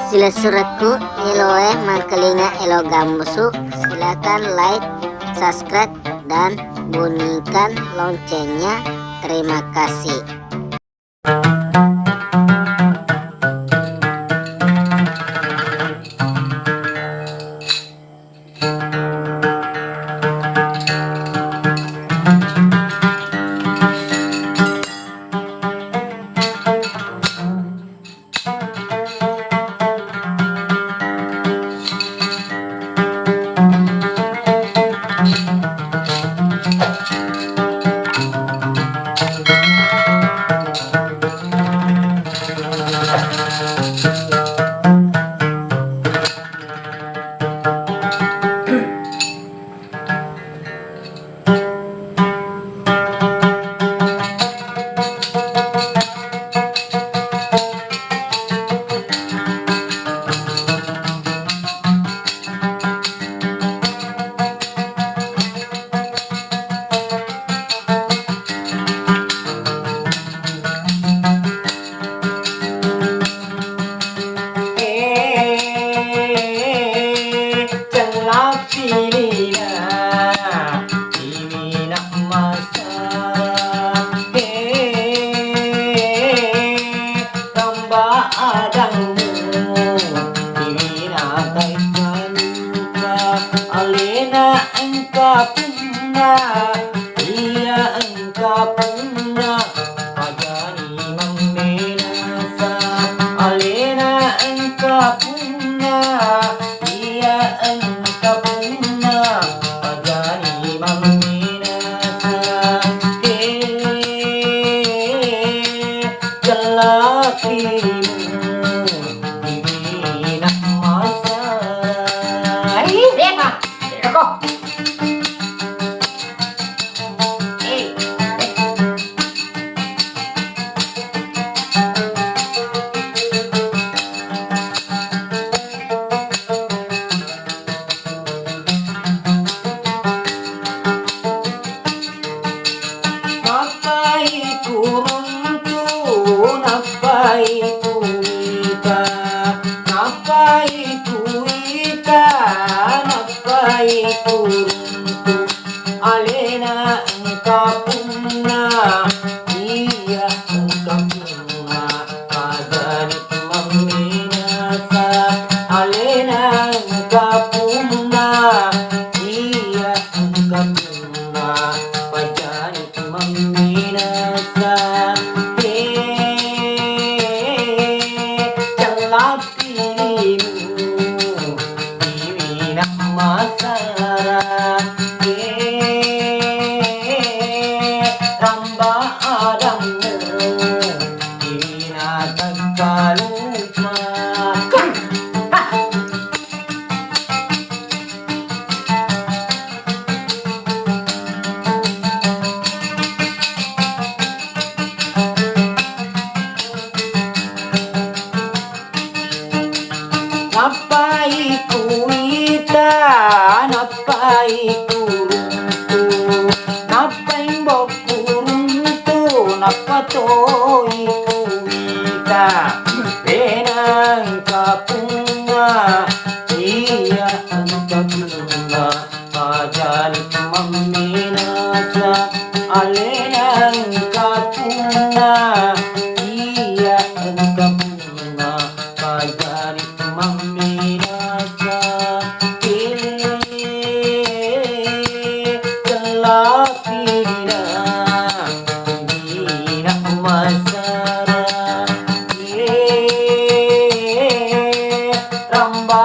Sila suraku eloe mangkelinga elo gambusuk. Silakan like, subscribe, dan bunyikan loncengnya. Terima kasih. Alena engkau punya, iya engkau punya, pagani menasa. Alena engkau punya, iya engkau punya, pagani menasa. Jelakimu divina masa. Deka, Deko. Napai turun tu, napai tuika, napai tuika, napai turun tu. Alena engkau punya, iya engkau punya, pagani meminasa. Alena engkau punya, iya engkau punya, pagani meminasa. Jelakimu divina masara. Ramba adamu divina tangkaluma. Napai kuita, napai kuruntu, napai bokuruntu, napatoi kuita. Benang kapunga, iya engkau punya, pagani meminasa. Alena engkau punya, iya engkau punya, pagani meminasa. Jelakimu divina masara. Ramba